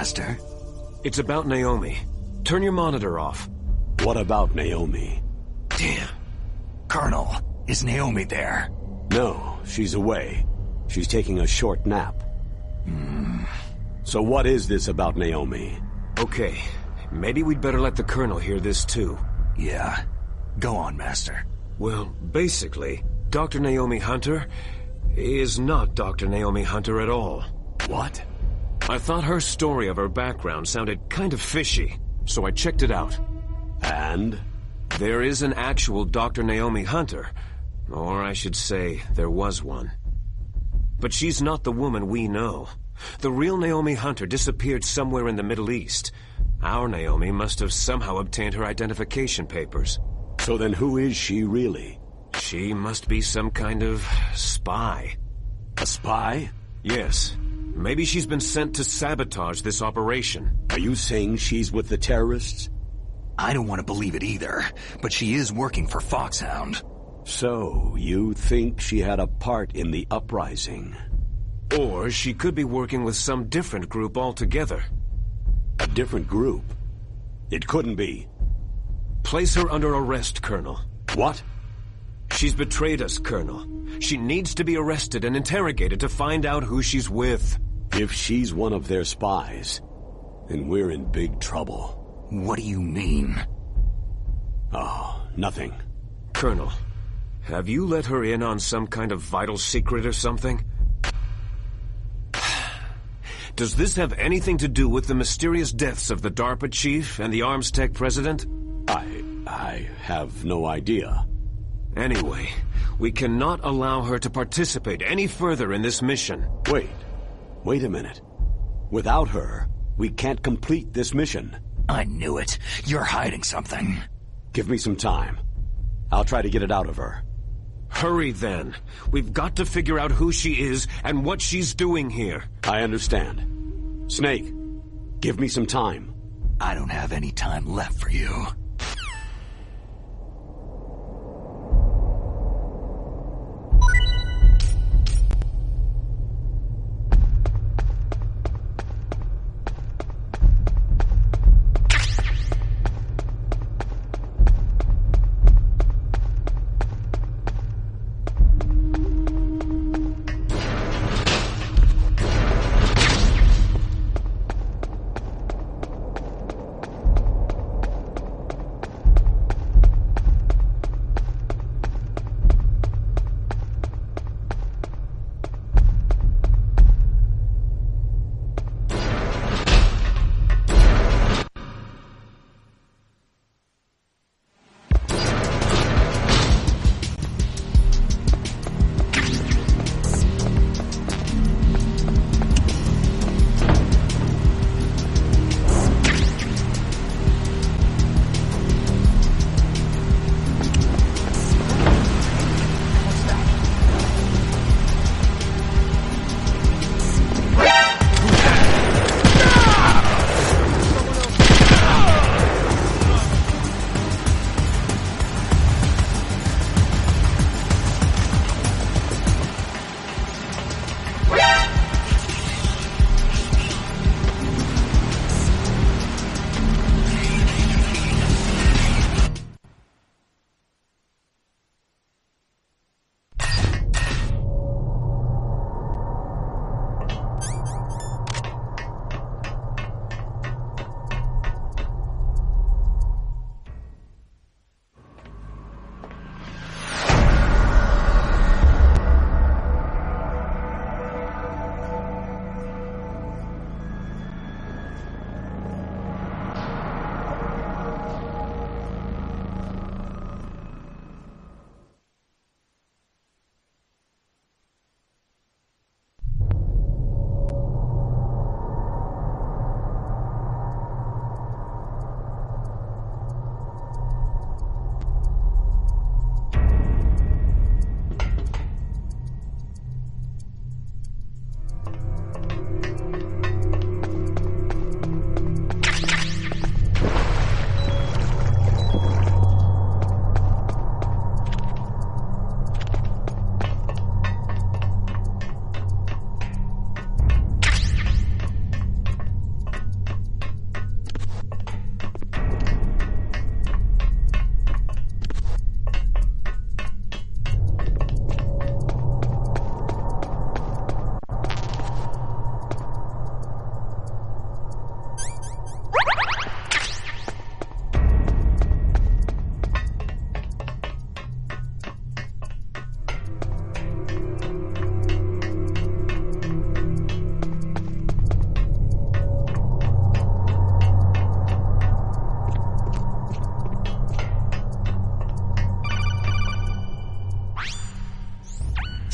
Master? It's about Naomi. Turn your monitor off. What about Naomi? Damn. Colonel, is Naomi there? No, she's away. She's taking a short nap. So what is this about Naomi? Okay, maybe we'd better let the Colonel hear this too. Yeah. Go on, Master. Well, basically, Dr. Naomi Hunter is not Dr. Naomi Hunter at all. What? I thought her story of her background sounded kind of fishy, so I checked it out. And? There is an actual Dr. Naomi Hunter, or I should say, there was one. But she's not the woman we know. The real Naomi Hunter disappeared somewhere in the Middle East. Our Naomi must have somehow obtained her identification papers. So then who is she really? She must be some kind of spy. A spy? Yes. Maybe she's been sent to sabotage this operation. Are you saying she's with the terrorists? I don't want to believe it either, but she is working for Foxhound. So, you think she had a part in the uprising? Or she could be working with some different group altogether. A different group? It couldn't be. Place her under arrest, Colonel. What? She's betrayed us, Colonel. She needs to be arrested and interrogated to find out who she's with. If she's one of their spies, then we're in big trouble. What do you mean? Oh, nothing. Colonel, have you let her in on some kind of vital secret or something? Does this have anything to do with the mysterious deaths of the DARPA chief and the Armstech president? I have no idea. Anyway, we cannot allow her to participate any further in this mission. Wait a minute. Without her, we can't complete this mission. I knew it. You're hiding something. Give me some time. I'll try to get it out of her. Hurry then. We've got to figure out who she is and what she's doing here. I understand. Snake, give me some time. I don't have any time left for you.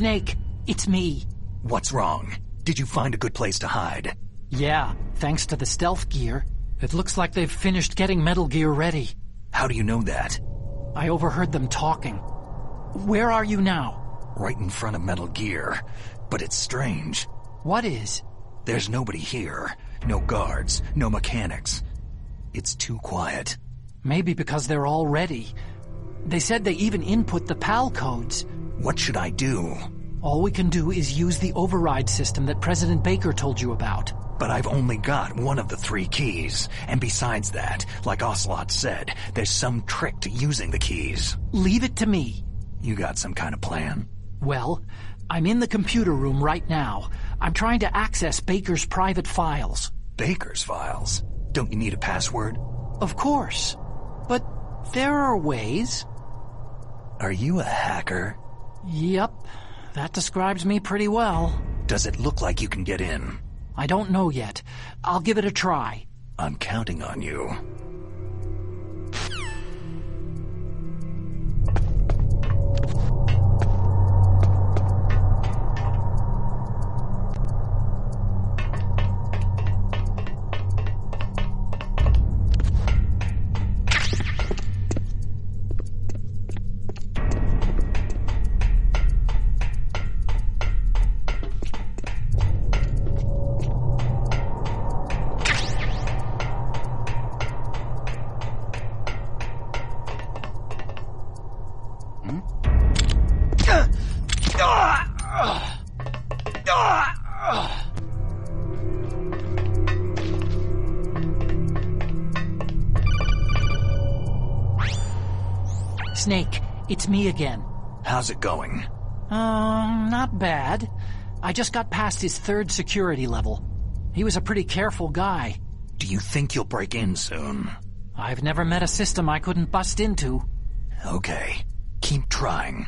Snake, it's me. What's wrong? Did you find a good place to hide? Yeah, thanks to the stealth gear. It looks like they've finished getting Metal Gear ready. How do you know that? I overheard them talking. Where are you now? Right in front of Metal Gear. But it's strange. What is? There's nobody here. No guards, no mechanics. It's too quiet. Maybe because they're all ready. They said they even input the PAL codes. What should I do? All we can do is use the override system that President Baker told you about. But I've only got one of the 3 keys. And besides that, like Ocelot said, there's some trick to using the keys. Leave it to me. You got some kind of plan? Well, I'm in the computer room right now. I'm trying to access Baker's private files. Baker's files? Don't you need a password? Of course. But there are ways. Are you a hacker? Yep. That describes me pretty well. Does it look like you can get in? I don't know yet. I'll give it a try. I'm counting on you. Snake, it's me again. How's it going? Not bad. I just got past his 3rd security level. He was a pretty careful guy. Do you think you'll break in soon? I've never met a system I couldn't bust into. Okay. Keep trying.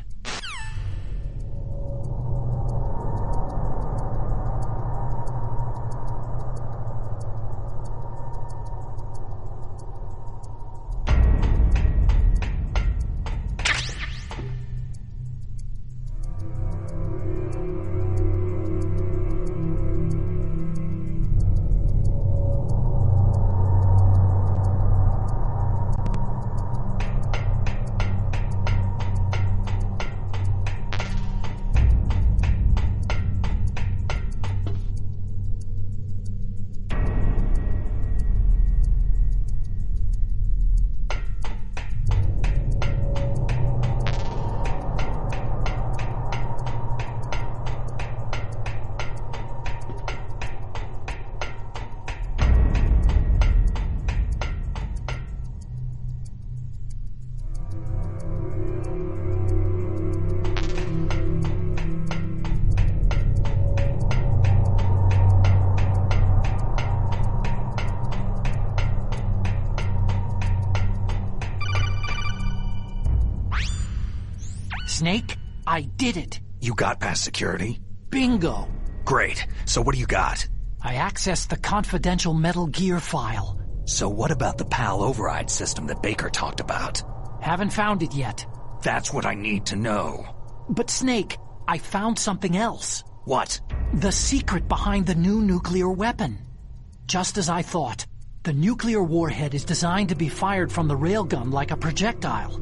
Snake, I did it. You got past security? Bingo. Great. So what do you got? I accessed the confidential Metal Gear file. So what about the PAL override system that Baker talked about? Haven't found it yet. That's what I need to know. But Snake, I found something else. What? The secret behind the new nuclear weapon. Just as I thought, the nuclear warhead is designed to be fired from the railgun like a projectile.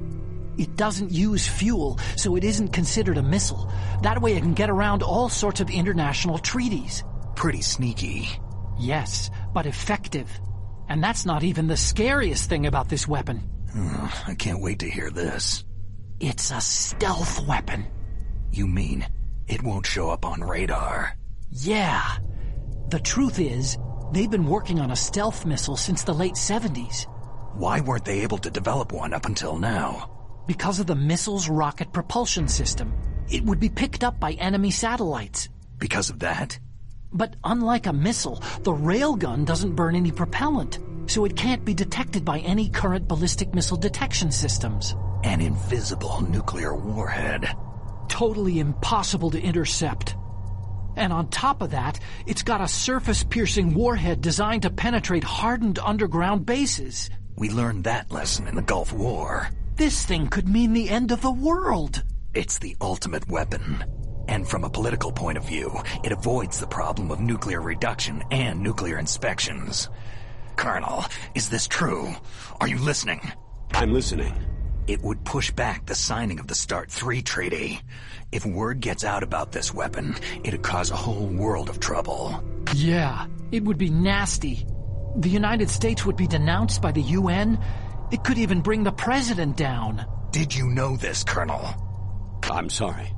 It doesn't use fuel, so it isn't considered a missile. That way it can get around all sorts of international treaties. Pretty sneaky. Yes, but effective. And that's not even the scariest thing about this weapon. I can't wait to hear this. It's a stealth weapon. You mean it won't show up on radar? Yeah. The truth is, they've been working on a stealth missile since the late 70s. Why weren't they able to develop one up until now? Because of the missile's rocket propulsion system. It would be picked up by enemy satellites. Because of that? But unlike a missile, the railgun doesn't burn any propellant, so it can't be detected by any current ballistic missile detection systems. An invisible nuclear warhead. Totally impossible to intercept. And on top of that, it's got a surface-piercing warhead designed to penetrate hardened underground bases. We learned that lesson in the Gulf War. This thing could mean the end of the world. It's the ultimate weapon. And from a political point of view, it avoids the problem of nuclear reduction and nuclear inspections. Colonel, is this true? Are you listening? I'm listening. It would push back the signing of the START 3 treaty. If word gets out about this weapon, it'd cause a whole world of trouble. Yeah, it would be nasty. The United States would be denounced by the UN. It could even bring the president down. Did you know this, Colonel? I'm sorry.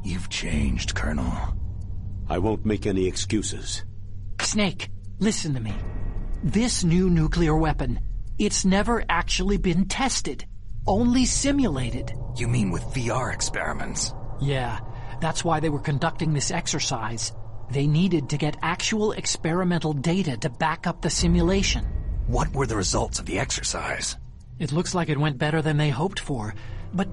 You've changed, Colonel. I won't make any excuses. Snake, listen to me. This new nuclear weapon, it's never actually been tested. Only simulated. You mean with VR experiments? Yeah, that's why they were conducting this exercise. They needed to get actual experimental data to back up the simulation. What were the results of the exercise? It looks like it went better than they hoped for, but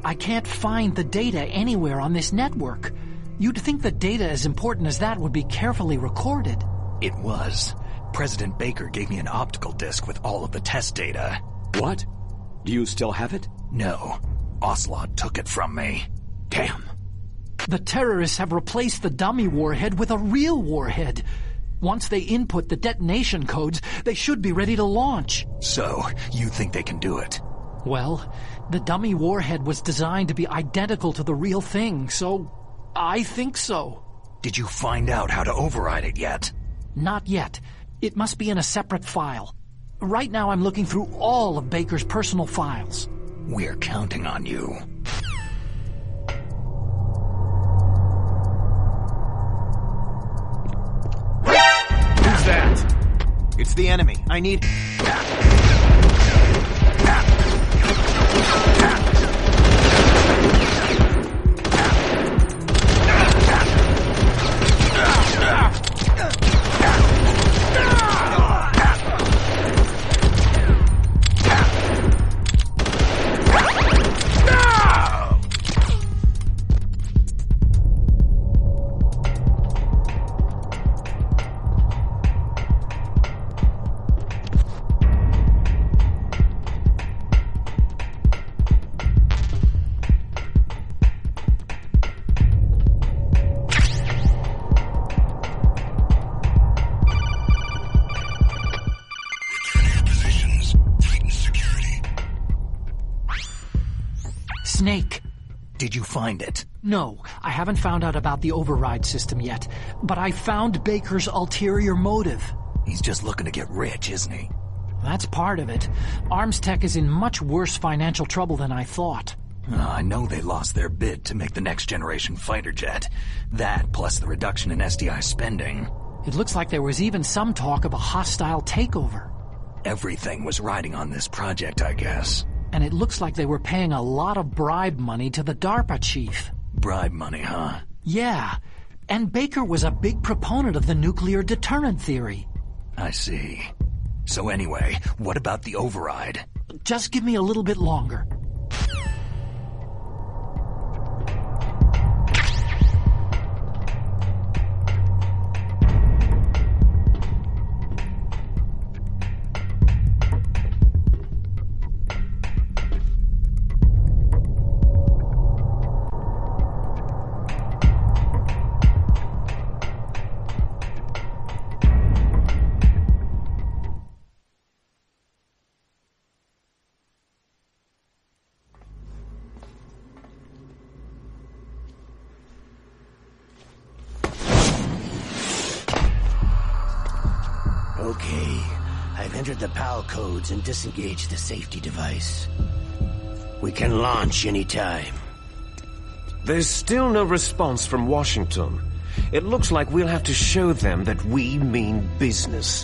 I can't find the data anywhere on this network. You'd think the data as important as that would be carefully recorded. It was. President Baker gave me an optical disc with all of the test data. What? Do you still have it? No. Ocelot took it from me. Damn. The terrorists have replaced the dummy warhead with a real warhead. Once they input the detonation codes, they should be ready to launch. So, you think they can do it? Well, the dummy warhead was designed to be identical to the real thing, so I think so. Did you find out how to override it yet? Not yet. It must be in a separate file. Right now I'm looking through all of Baker's personal files. We're counting on you. Who's that? It's the enemy. I need... Snake. Did you find it? No, I haven't found out about the override system yet, but I found Baker's ulterior motive. He's just looking to get rich, isn't he? That's part of it. Armstech is in much worse financial trouble than I thought. I know they lost their bid to make the next generation fighter jet. That, plus the reduction in SDI spending. It looks like there was even some talk of a hostile takeover. Everything was riding on this project, I guess. And it looks like they were paying a lot of bribe money to the DARPA chief. Bribe money, huh? Yeah. And Baker was a big proponent of the nuclear deterrent theory. I see. So anyway, what about the override? Just give me a little bit longer. Okay, I've entered the PAL codes and disengaged the safety device. We can launch anytime. There's still no response from Washington. It looks like we'll have to show them that we mean business.